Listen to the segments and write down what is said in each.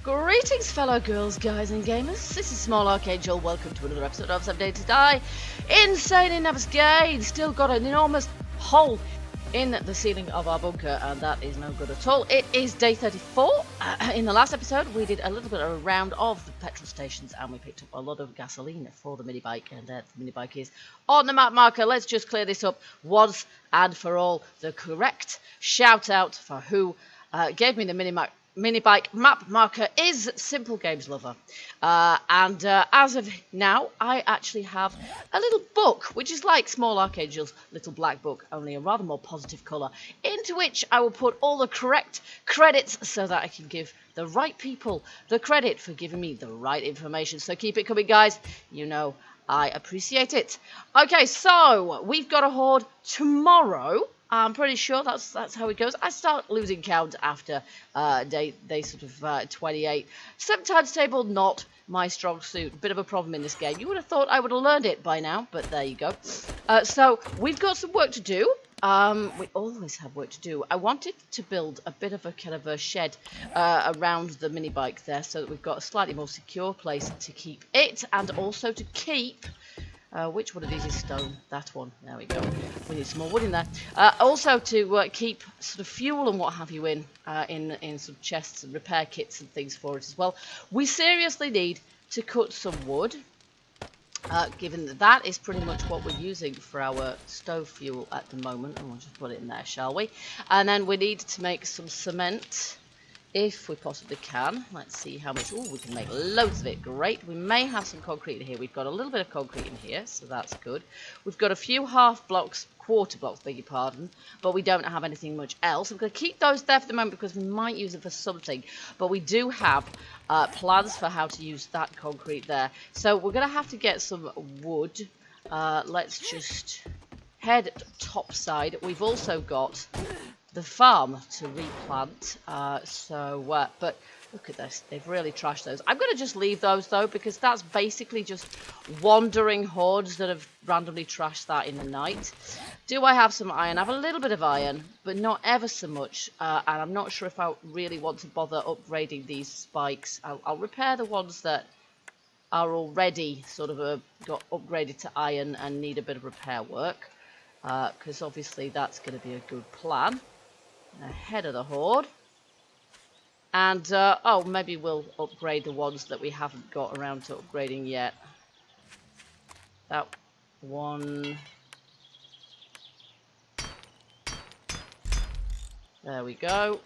Greetings, fellow girls, guys, and gamers. This is Small Arcade. Welcome to another episode of 7 Days to Die. Insane in Navezgane. Still got an enormous hole in the ceiling of our bunker, and that is no good at all. It is day 34. In the last episode, we did a little bit of a round of the petrol stations, and we picked up a lot of gasoline for the minibike, and the minibike is on the map marker. Let's just clear this up once and for all. The correct shout out for who gave me the minibike map marker is Simple Games Lover, and as of now I actually have a little book which is like Small Arcade's little black book, only a rather more positive colour, into which I will put all the correct credits so that I can give the right people the credit for giving me the right information. So keep it coming, guys, you know I appreciate it. Okay, so we've got a horde tomorrow. I'm pretty sure that's how it goes. I start losing count after day sort of 28. Sometimes table not my strong suit. Bit of a problem in this game. You would have thought I would have learned it by now, but there you go. So we've got some work to do. We always have work to do. I wanted to build a bit of a kind of a shed around the mini bike there, so that we've got a slightly more secure place to keep it, and also to keep. Which one of these is stone? That one. There we go. We need some more wood in there. Also to keep sort of fuel and what have you in sort of chests and repair kits and things for it as well. We seriously need to cut some wood, given that that is pretty much what we're using for our stove fuel at the moment. And we'll just put it in there, shall we? And then we need to make some cement, if we possibly can. Let's see how much. Oh, we can make loads of it. Great. We may have some concrete in here. We've got a little bit of concrete in here, so that's good. We've got a few half blocks, quarter blocks, beg your pardon, but we don't have anything much else. I'm going to keep those there for the moment because we might use them for something, but we do have plans for how to use that concrete there. So we're going to have to get some wood. Let's just head topside. We've also got the farm to replant, but look at this, they've really trashed those. I'm going to just leave those though, because that's basically just wandering hordes that have randomly trashed that in the night. Do I have some iron? I have a little bit of iron, but not ever so much, and I'm not sure if I really want to bother upgrading these spikes. I'll repair the ones that are already sort of got upgraded to iron and need a bit of repair work, because obviously that's going to be a good plan ahead of the horde. And oh, maybe we'll upgrade the ones that we haven't got around to upgrading yet. That one, there we go.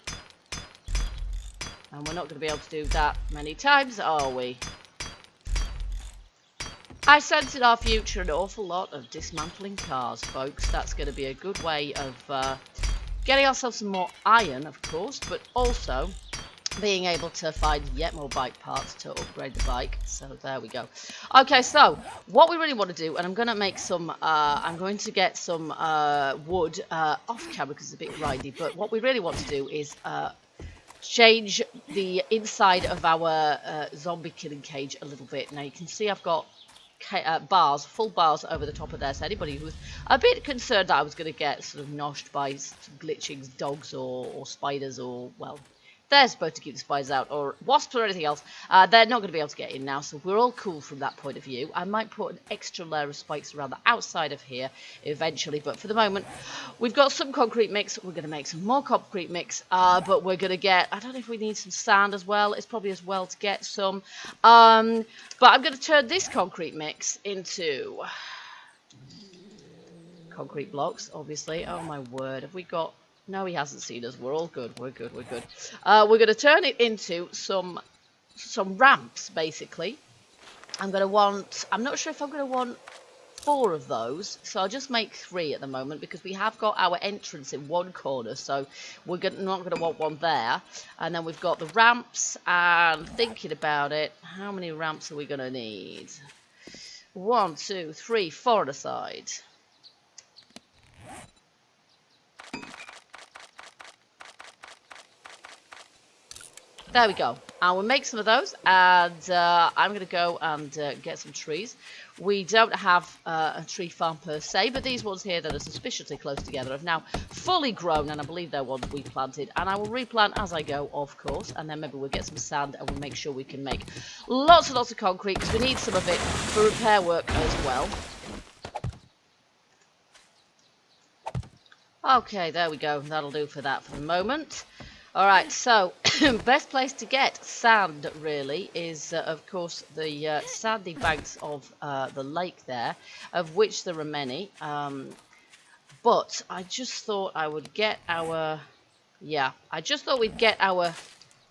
And we're not going to be able to do that many times, are we? I sense in our future an awful lot of dismantling cars, folks. That's going to be a good way of getting ourselves some more iron, of course, but also being able to find yet more bike parts to upgrade the bike. So there we go. Okay, so what we really want to do, and I'm going to make some, I'm going to get some wood off camera because it's a bit grindy, but what we really want to do is change the inside of our zombie killing cage a little bit. Now you can see I've got bars, full bars over the top of there, so anybody who was a bit concerned that I was going to get sort of noshed by some glitching dogs or spiders, or, well, they're supposed to keep the spiders out, or wasps or anything else, they're not going to be able to get in now, so we're all cool from that point of view. I might put an extra layer of spikes around the outside of here eventually, but for the moment we've got some concrete mix. We're going to make some more concrete mix, but we're going to get, I don't know if we need some sand as well. It's probably as well to get some, but I'm going to turn this concrete mix into concrete blocks, obviously. Oh my word, have we got... No, he hasn't seen us. We're all good. We're good. We're good. We're going to turn it into some ramps, basically. I'm not sure if I'm going to want 4 of those, so I'll just make 3 at the moment, because we have got our entrance in one corner, so we're not going to want one there. And then we've got the ramps, and thinking about it, how many ramps are we going to need? 1, 2, 3, 4 on a side. There we go. And we'll make some of those, and I'm going to go and get some trees. We don't have a tree farm per se, but these ones here that are suspiciously close together have now fully grown, and I believe they're ones we planted. And I will replant as I go, of course, and then maybe we'll get some sand and we'll make sure we can make lots and lots of concrete, because we need some of it for repair work as well. Okay, there we go. That'll do for that for the moment. Alright, so best place to get sand really is of course the sandy banks of the lake there, of which there are many, but I just thought I would get our we'd get our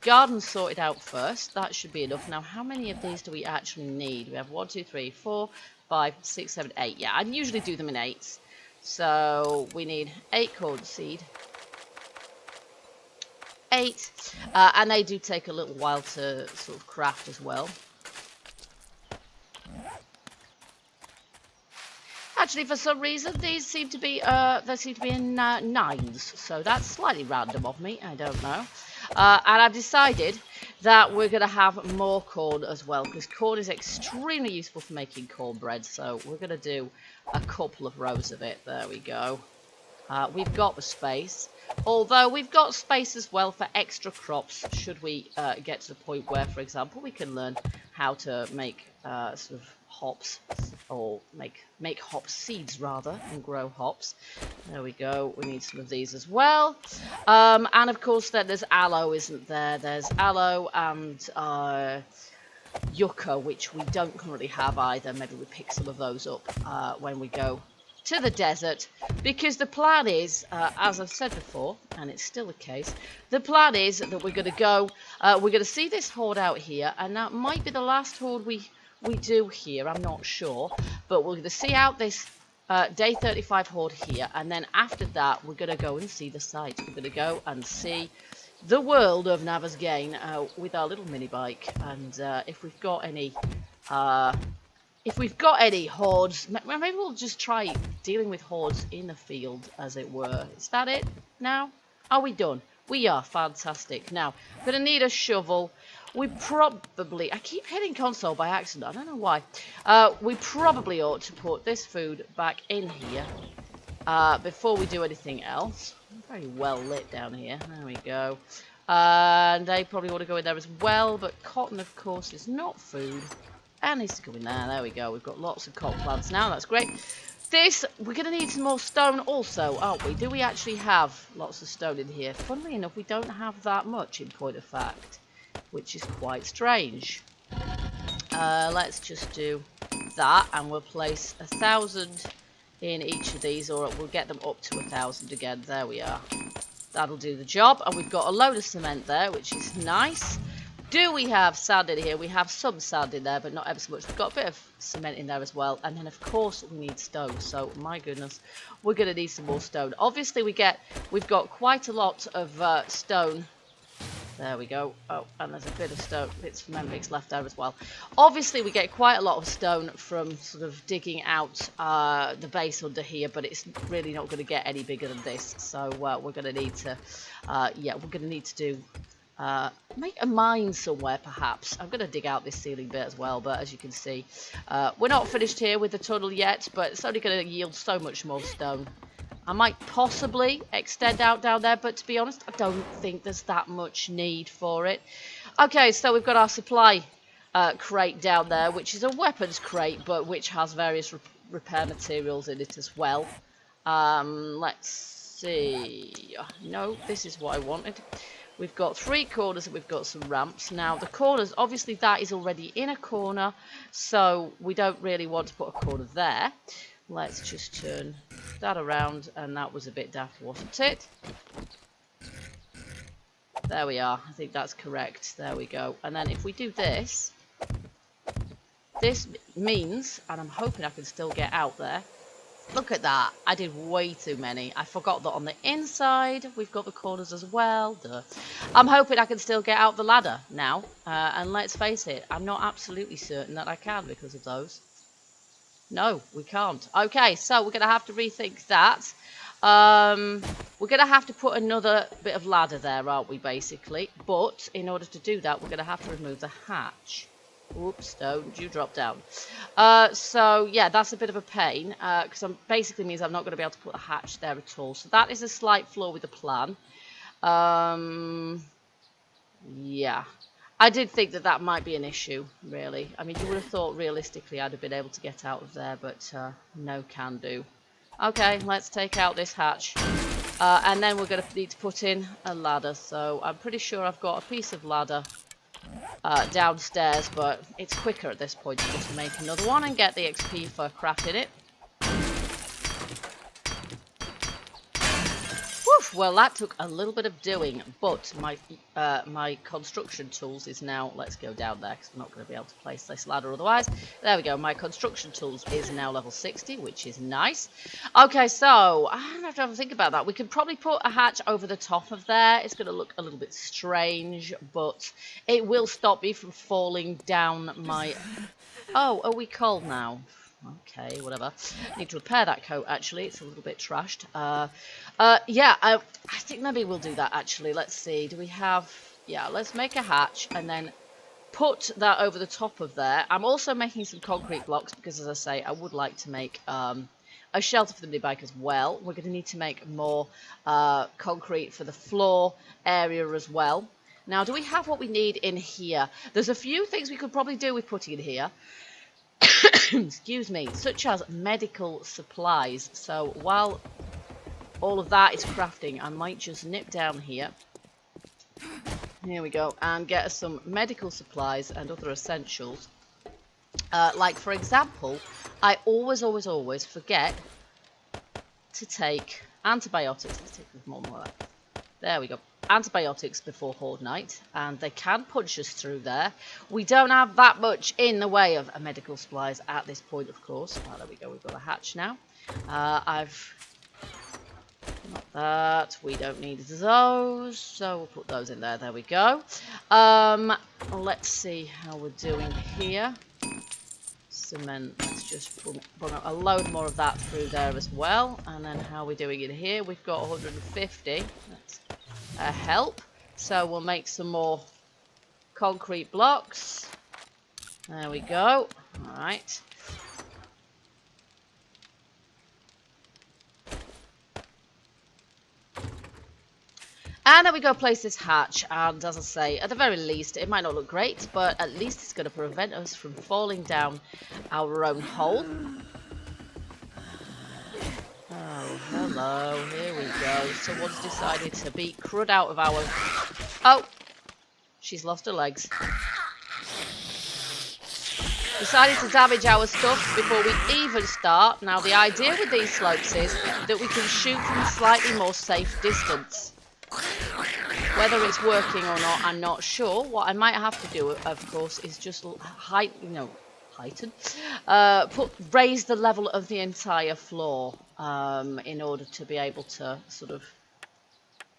garden sorted out first. That should be enough. Now, how many of these do we actually need? We have 1, 2, 3, 4, 5, 6, 7, 8. Yeah, I usually do them in 8s. So we need 8 corn seed. 8, and they do take a little while to sort of craft as well. Actually, for some reason, these seem to be they seem to be in 9s, so that's slightly random of me. I don't know. And I've decided that we're going to have more corn as well, because corn is extremely useful for making cornbread. So we're going to do a couple of rows of it. There we go. We've got the space. Although we've got space as well for extra crops, should we get to the point where, for example, we can learn how to make sort of hops, or make hop seeds rather, and grow hops. There we go. We need some of these as well. And of course, then there's aloe, isn't there? There's aloe and yucca, which we don't currently have either. Maybe we pick some of those up when we go to the desert, because the plan is, as I've said before, and it's still the case, the plan is that we're going to go, we're going to see this horde out here, and that might be the last horde we do here, I'm not sure, but we're going to see out this day 35 horde here, and then after that we're going to go and see the site. We're going to go and see the world of Navezgane with our little mini bike, and if we've got any hordes, maybe we'll just try dealing with hordes in the field, as it were. Is that it now? Are we done? We are. Fantastic. Now, I'm going to need a shovel. We probably... I keep hitting console by accident. I don't know why. We probably ought to put this food back in here before we do anything else. Very well lit down here. There we go. And they probably want to go in there as well, but cotton, of course, is not food. And needs to go in there. There we go. We've got lots of cotton plants now. That's great. This, we're going to need some more stone also, aren't we? Do we actually have lots of stone in here? Funnily enough, we don't have that much in point of fact, which is quite strange. Let's just do that, and we'll place 1,000 in each of these, or we'll get them up to 1,000 again. There we are. That'll do the job. And we've got a load of cement there, which is nice. Do we have sand in here? We have some sand in there, but not ever so much. We've got a bit of cement in there as well. And then, of course, we need stone. So, my goodness, we're going to need some more stone. Obviously, we've got quite a lot of stone. There we go. Oh, and there's a bit of stone, bits of cement mix left there as well. Obviously, we get quite a lot of stone from sort of digging out the base under here, but it's really not going to get any bigger than this. So, we're going to need to, we're going to need to do... make a mine somewhere, perhaps. I'm going to dig out this ceiling bit as well, but as you can see, we're not finished here with the tunnel yet, but it's only going to yield so much more stone. I might possibly extend out down there, but to be honest, I don't think there's that much need for it. Okay, so we've got our supply crate down there, which is a weapons crate, but which has various repair materials in it as well. Let's see. No, this is what I wanted. We've got 3 corners and we've got some ramps. Now, the corners, obviously that is already in a corner, so we don't really want to put a corner there. Let's just turn that around, and that was a bit daft, wasn't it? There we are. I think that's correct. There we go. And then if we do this, this means, and I'm hoping I can still get out there. Look at that. I did way too many. I forgot that on the inside we've got the corners as well. Duh. I'm hoping I can still get out the ladder now. And let's face it, I'm not absolutely certain that I can because of those. No, we can't. Okay, so we're going to have to rethink that. We're going to have to put another bit of ladder there, aren't we, basically? But in order to do that, we're going to have to remove the hatch. Oops, don't you drop down. So, yeah, that's a bit of a pain, because basically means I'm not going to be able to put a hatch there at all. So that is a slight flaw with the plan. Yeah. I did think that that might be an issue, really. I mean, you would have thought realistically I'd have been able to get out of there, but no can do. Okay, let's take out this hatch. And then we're going to need to put in a ladder. So I'm pretty sure I've got a piece of ladder downstairs, but it's quicker at this point to just make another one and get the XP for crafting it. Well, that took a little bit of doing, but my construction tools is now... Let's go down there, because I'm not going to be able to place this ladder otherwise. There we go. My construction tools is now level 60, which is nice. Okay, so I don't have to have a think about that. We could probably put a hatch over the top of there. It's going to look a little bit strange, but it will stop me from falling down my... Oh, are we cold now? Okay, whatever. Need to repair that coat, actually. It's a little bit trashed. Yeah, I think maybe we'll do that, actually. Let's see. Do we have... Yeah, let's make a hatch and then put that over the top of there. I'm also making some concrete blocks because, as I say, I would like to make a shelter for the minibike as well. We're going to need to make more concrete for the floor area as well. Now, do we have what we need in here? There's a few things we could probably do with putting in here. Excuse me, such as medical supplies. So while all of that is crafting, I might just nip down here. Here we go, and get us some medical supplies and other essentials. Like, for example, I always forget to take antibiotics. Let's take more like that. There we go. Antibiotics before Horde Night, and they can punch us through there. We don't have that much in the way of medical supplies at this point, of course. Oh, there we go, we've got a hatch now. Not that, we don't need those, so we'll put those in there. There we go. Let's see how we're doing here. Cement, let's just bring a load more of that through there as well. And then how are we doing in here? We've got 150. That's help. So we'll make some more concrete blocks. There we go. Alright. And then we go place this hatch, and as I say, at the very least, it might not look great, but at least it's going to prevent us from falling down our own hole. Oh, hello, here we go. Someone's decided to beat crud out of our... Oh, she's lost her legs. Decided to damage our stuff before we even start. Now, the idea with these slopes is that we can shoot from a slightly more safe distance. Whether it's working or not, I'm not sure. What I might have to do, of course, is just raise the level of the entire floor in order to be able to sort of...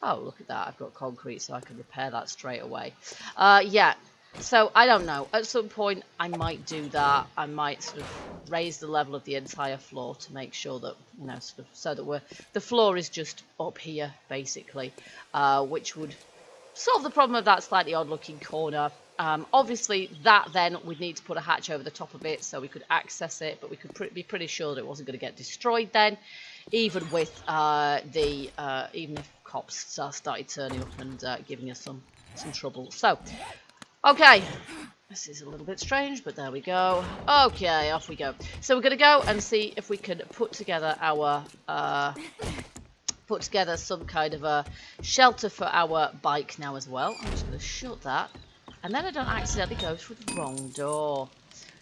Oh, look at that. I've got concrete, so I can repair that straight away. Yeah. So, I don't know. At some point, I might do that. I might sort of raise the level of the entire floor to make sure that, you know, sort of, so that the floor is just up here, basically, which would solve the problem of that slightly odd-looking corner. Obviously, that then we'd need to put a hatch over the top of it so we could access it, but we could be pretty sure that it wasn't going to get destroyed then, even with even if cops started turning up and giving us some trouble. So. Okay, this is a little bit strange, but there we go. Okay, off we go. So we're going to go and see if we can put together our, some kind of a shelter for our bike now as well. I'm just going to shut that, and then I don't accidentally go through the wrong door.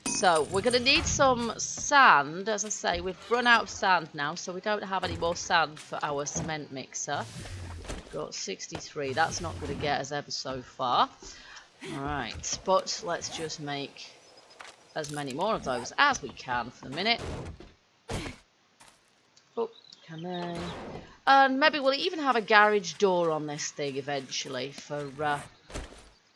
So we're going to need some sand. As I say, we've run out of sand now, so we don't have any more sand for our cement mixer. We've got 63. That's not going to get us ever so far. Alright, but let's just make as many more of those as we can for the minute. Oh, come on. And maybe we'll even have a garage door on this thing eventually for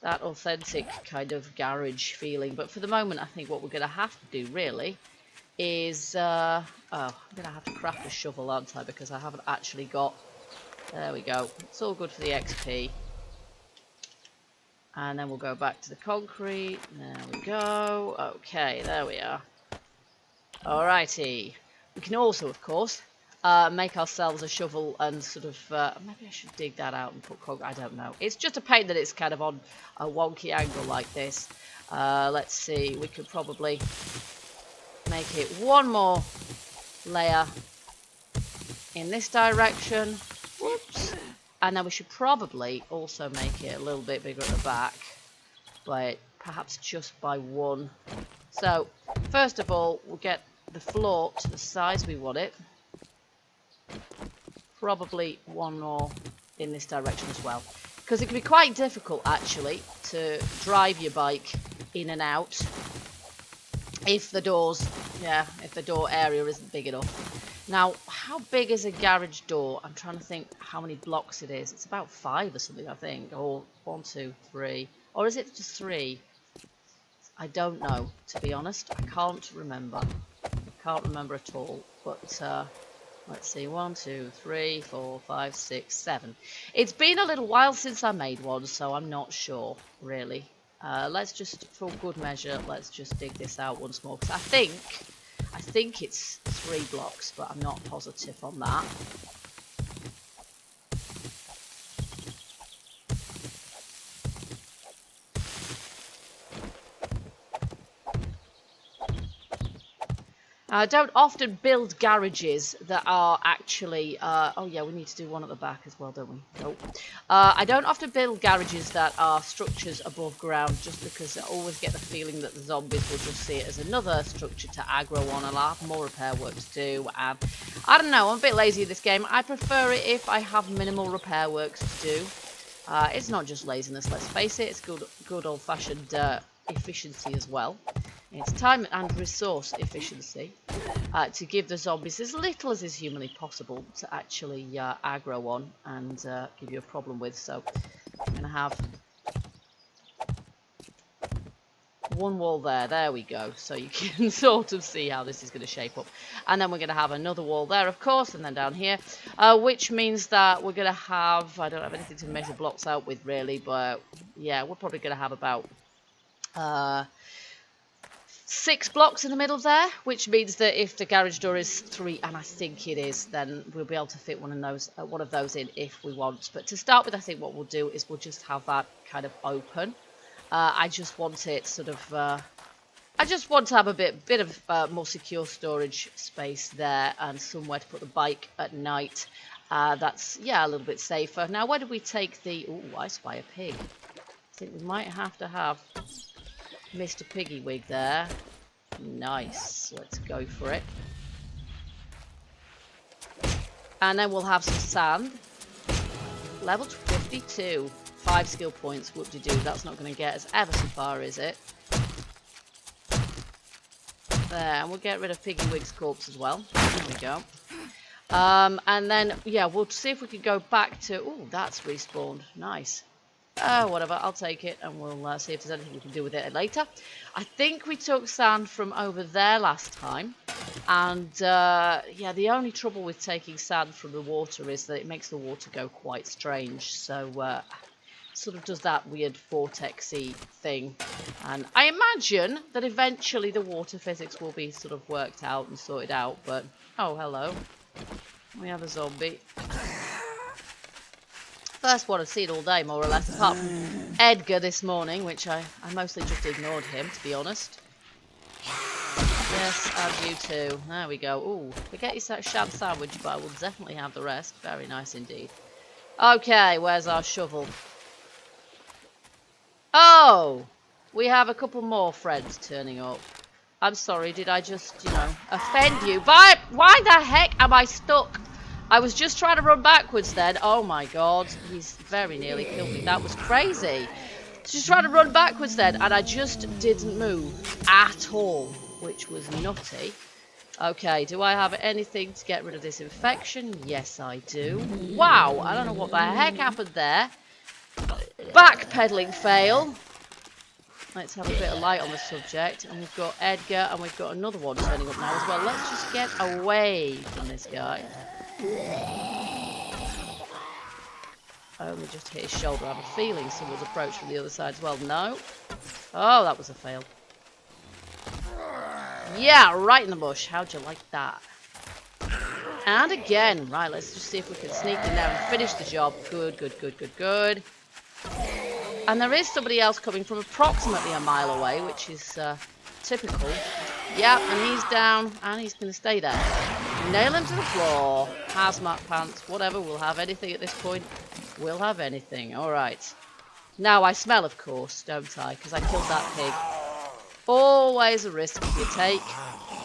that authentic kind of garage feeling. But for the moment, I think what we're going to have to do, really, is... oh, I'm going to have to craft a shovel, aren't I? Because I haven't actually got... There we go. It's all good for the XP. And then we'll go back to the concrete. There we go. Okay, there we are. Alrighty. We can also, of course, make ourselves a shovel and sort of... maybe I should dig that out and put concrete. I don't know. It's just a pain that it's kind of on a wonky angle like this. Let's see. We could probably make it one more layer in this direction. Whoops. And then we should probably also make it a little bit bigger at the back, but perhaps just by one. So, first of all, we'll get the floor to the size we want it. Probably one more in this direction as well. Because it can be quite difficult, actually, to drive your bike in and out if the doors, if the door area isn't big enough. Now, how big is a garage door? I'm trying to think how many blocks it is. It's about 5 or something, I think. Or 1, 2, 3. Or is it just 3? I don't know, to be honest. I can't remember. I can't remember at all. But let's see. 1, 2, 3, 4, 5, 6, 7. It's been a little while since I made one, so I'm not sure, really. Let's just, for good measure, let's just dig this out once more. Because I think it's 3 blocks, but I'm not positive on that. I don't often build garages that are actually... oh yeah, we need to do one at the back as well, don't we? Nope. I don't often build garages that are structures above ground, just because I always get the feeling that the zombies will just see it as another structure to aggro on, and I'll have more repair work to do. And I don't know, I'm a bit lazy in this game. I prefer it if I have minimal repair works to do. It's not just laziness, let's face it. It's good old-fashioned efficiency as well. It's time and resource efficiency to give the zombies as little as is humanly possible to actually aggro on and give you a problem with. So I'm going to have one wall there. There we go. So you can sort of see how this is going to shape up. And then we're going to have another wall there, of course, and then down here, which means that we're going to have... I don't have anything to measure blocks out with, really, but yeah, we're probably going to have about... 6 blocks in the middle there, which means that if the garage door is 3, and I think it is, then we'll be able to fit one of those in if we want. But to start with, I think what we'll do is we'll just have that kind of open. I just want it sort of... I just want to have a bit of more secure storage space there, and somewhere to put the bike at night. That's, yeah, a little bit safer. Now, where do we take the... Ooh, I spy a pig. I think we might have to have Mr. Piggy Wig there. Nice. Let's go for it. And then we'll have some sand. Level 52. 5 skill points. Whoop-de-doo. That's not going to get us ever so far, is it? There. And we'll get rid of Piggy Wig's corpse as well. There we go. And then, yeah, we'll see if we can go back to... Ooh, that's respawned. Nice. Whatever, I'll take it, and we'll see if there's anything we can do with it later. I think we took sand from over there last time, and yeah, the only trouble with taking sand from the water is that it makes the water go quite strange, so sort of does that weird vortex-y thing. And I imagine that eventually the water physics will be sort of worked out and sorted out, but... Oh, hello. We have a zombie. First one I've seen all day, more or less, apart from Edgar this morning, which I mostly just ignored him, to be honest. Yes, and you too. There we go. Ooh, forget your shad sandwich, but I will definitely have the rest. Very nice indeed. Okay, where's our shovel? Oh! We have a couple more friends turning up. I'm sorry, did I just, you know, offend you? Why the heck am I stuck? I was just trying to run backwards then. Oh my god, he's very nearly killed me. That was crazy. Just trying to run backwards then, and I just didn't move at all, which was nutty. Okay, do I have anything to get rid of this infection? Yes, I do. Wow, I don't know what the heck happened there. Backpedaling fail. Let's have a bit of light on the subject. And we've got Edgar, and we've got another one turning up now as well. Let's just get away from this guy. I only just hit his shoulder. I have a feeling someone's approached from the other side as well. No. Oh, that was a fail. Yeah, right in the bush. How'd you like that? And again. Right, let's just see if we can sneak in there and finish the job. Good, good, good, good, good. And there is somebody else coming from approximately a mile away, which is typical. Yeah, and he's down, and he's going to stay there. Nail him to the floor. Hazmat pants, whatever. We'll have anything at this point. We'll have anything. All right. Now, I smell, of course, don't I? Because I killed that pig. Always a risk you take.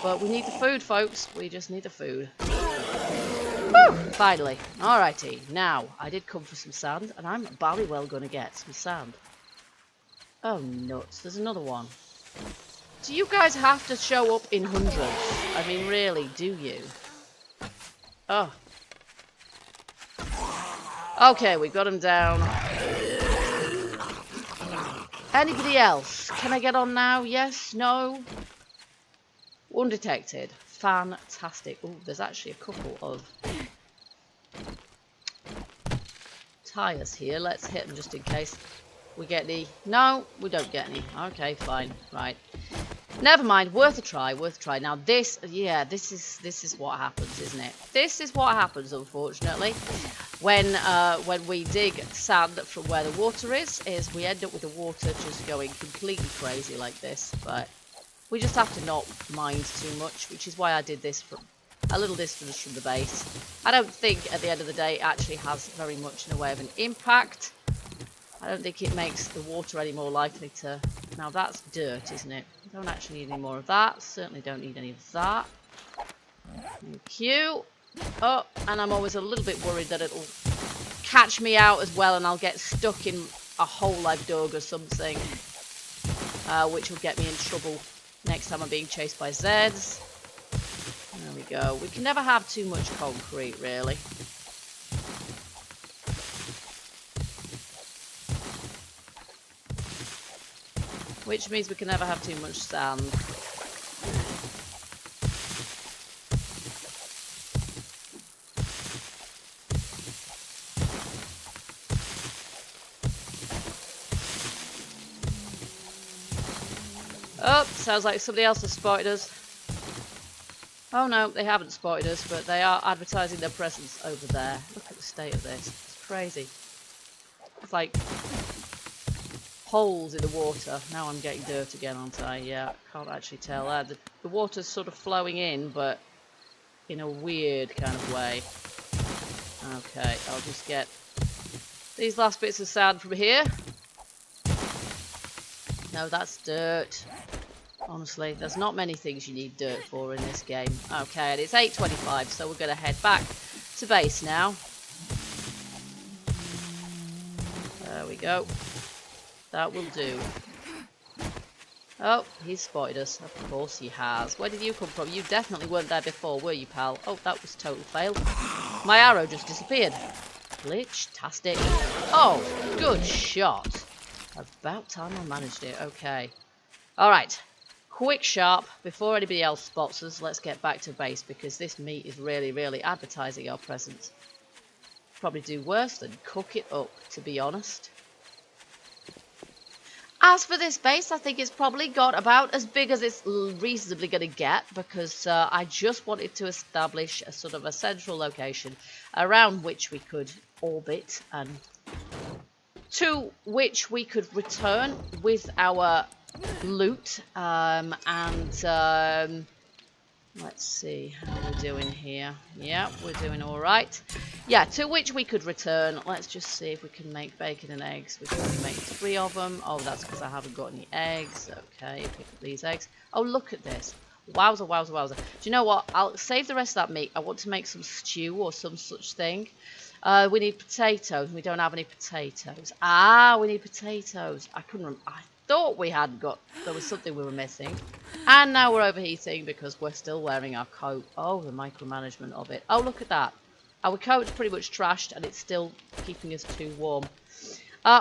But we need the food, folks. We just need the food. Woo! Finally. Alrighty. Now, I did come for some sand, and I'm bally well going to get some sand. Oh, nuts. There's another one. Do you guys have to show up in hundreds? I mean, really, do you? Oh. Okay, we got him down. Anybody else? Can I get on now? Yes? No? Undetected. Fantastic. Oh, there's actually a couple of tires here. Let's hit them just in case we get any. No, we don't get any. Okay, fine. Right. Never mind. Worth a try. Worth a try. Now this, yeah, this is what happens, isn't it? This is what happens, unfortunately, when we dig sand from where the water is we end up with the water just going completely crazy like this. But we just have to not mind too much, which is why I did this from a little distance from the base. I don't think at the end of the day it actually has very much in the way of an impact. I don't think it makes the water any more likely to... Now that's dirt, isn't it? I don't actually need any more of that. Certainly don't need any of that. Thank you. Oh, and I'm always a little bit worried that it'll catch me out as well and I'll get stuck in a hole I've dug or something. Which will get me in trouble next time I'm being chased by Zeds. There we go. We can never have too much concrete, really. Which means we can never have too much sand. Oh, sounds like somebody else has spotted us. Oh no, they haven't spotted us, but they are advertising their presence over there. Look at the state of this. It's crazy. It's like holes in the water. Now I'm getting dirt again, aren't I? Yeah, can't actually tell. The water's sort of flowing in, but in a weird kind of way. Okay, I'll just get these last bits of sand from here. No, that's dirt. Honestly, there's not many things you need dirt for in this game. Okay, and it's 8:25, so we're going to head back to base now. There we go. That will do. Oh, he's spotted us. Of course he has. Where did you come from? You definitely weren't there before, were you, pal? Oh, that was total fail. My arrow just disappeared. Glitch-tastic. Oh, good shot. About time I managed it. Okay. Alright. Quick sharp. Before anybody else spots us, let's get back to base because this meat is really, really advertising our presence. Probably do worse than cook it up, to be honest. As for this base, I think it's probably got about as big as it's reasonably going to get because I just wanted to establish a sort of a central location around which we could orbit and to which we could return with our loot let's see how we're doing here. Yeah, we're doing all right. Yeah, to which we could return. Let's just see if we can make bacon and eggs. We can only make 3 of them. Oh, that's because I haven't got any eggs. Okay, pick up these eggs. Oh, look at this. Wowza, wowza, wowza. Do you know what? I'll save the rest of that meat. I want to make some stew or some such thing. We need potatoes. We don't have any potatoes. Ah, we need potatoes. I couldn't remember. I thought we had got... There was something we were missing. And now we're overheating because we're still wearing our coat. Oh, the micromanagement of it. Oh, look at that. Our coat's pretty much trashed and it's still keeping us too warm.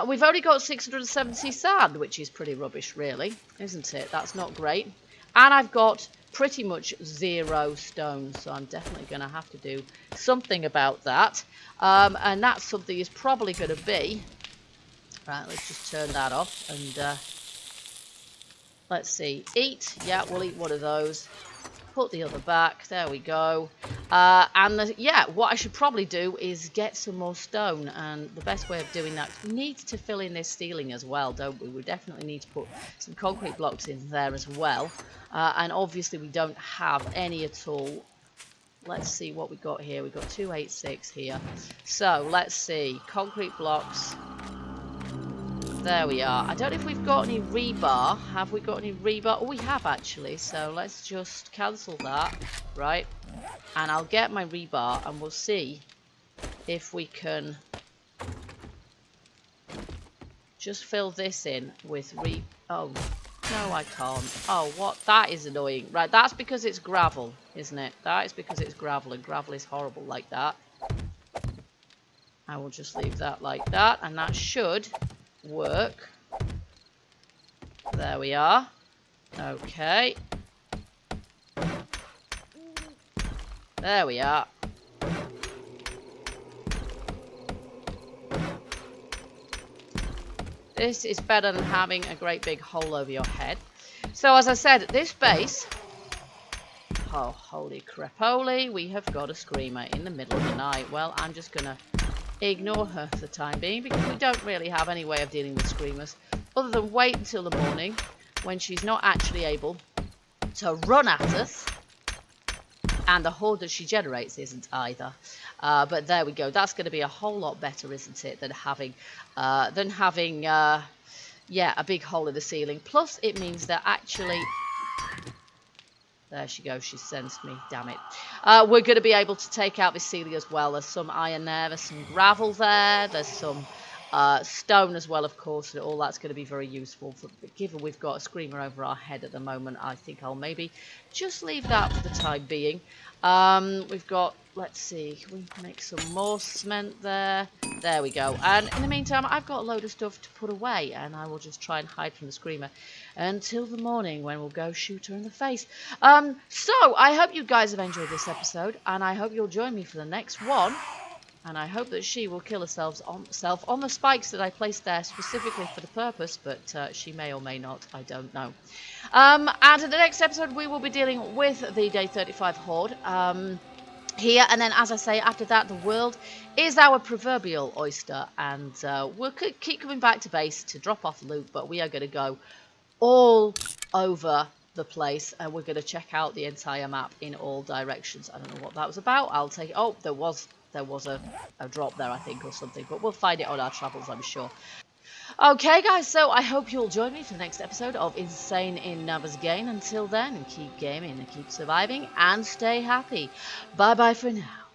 We've only got 670 sand, which is pretty rubbish, really, isn't it? That's not great. And I've got pretty much 0 stone, so I'm definitely going to have to do something about that. And that something is probably going to be... Right, let's just turn that off and... let's see. Eat. Yeah, we'll eat one of those. Put the other back. There we go. Yeah, what I should probably do is get some more stone. And the best way of doing that, we need to fill in this ceiling as well, don't we? We definitely need to put some concrete blocks in there as well. And obviously we don't have any at all. Let's see what we got here. We've got 286 here. So let's see. Concrete blocks. There we are. I don't know if we've got any rebar. Have we got any rebar? Oh, we have actually. So let's just cancel that. Right. And I'll get my rebar and we'll see if we can just fill this in with Oh, no, I can't. Oh, what? That is annoying. Right, that's because it's gravel, isn't it? That is because it's gravel, and gravel is horrible like that. I will just leave that like that, and that should work. There we are. Okay. There we are. This is better than having a great big hole over your head. So as I said, this base... Oh, holy crapoli. We have got a screamer in the middle of the night. Well, I'm just going to ignore her for the time being, because we don't really have any way of dealing with screamers other than wait until the morning when she's not actually able to run at us, and the horde that she generates isn't either. But there we go. That's going to be a whole lot better, isn't it, than having yeah, a big hole in the ceiling. Plus it means that actually... There she goes, she sensed me, damn it. We're going to be able to take out this ceiling as well. There's some iron there, there's some gravel there, there's some stone as well, of course, and all that's going to be very useful. But given we've got a screamer over our head at the moment, I think I'll maybe just leave that for the time being. We've got, let's see, can we make some more cement there? There we go. And in the meantime, I've got a load of stuff to put away, and I will just try and hide from the screamer until the morning when we'll go shoot her in the face. So I hope you guys have enjoyed this episode, and I hope you'll join me for the next one. And I hope that she will kill herself on the spikes that I placed there specifically for the purpose, but she may or may not, I don't know. And in the next episode, we will be dealing with the Day 35 Horde here. And then, as I say, after that, the world is our proverbial oyster. And we'll keep coming back to base to drop off loot, but we are going to go all over the place, and we're going to check out the entire map in all directions. I don't know what that was about. I'll take... Oh, there was a drop there, I think, or something, but we'll find it on our travels, I'm sure. Okay, guys, so I hope you'll join me for the next episode of Insane in Navezgane. Until then, keep gaming and keep surviving and stay happy. Bye bye for now.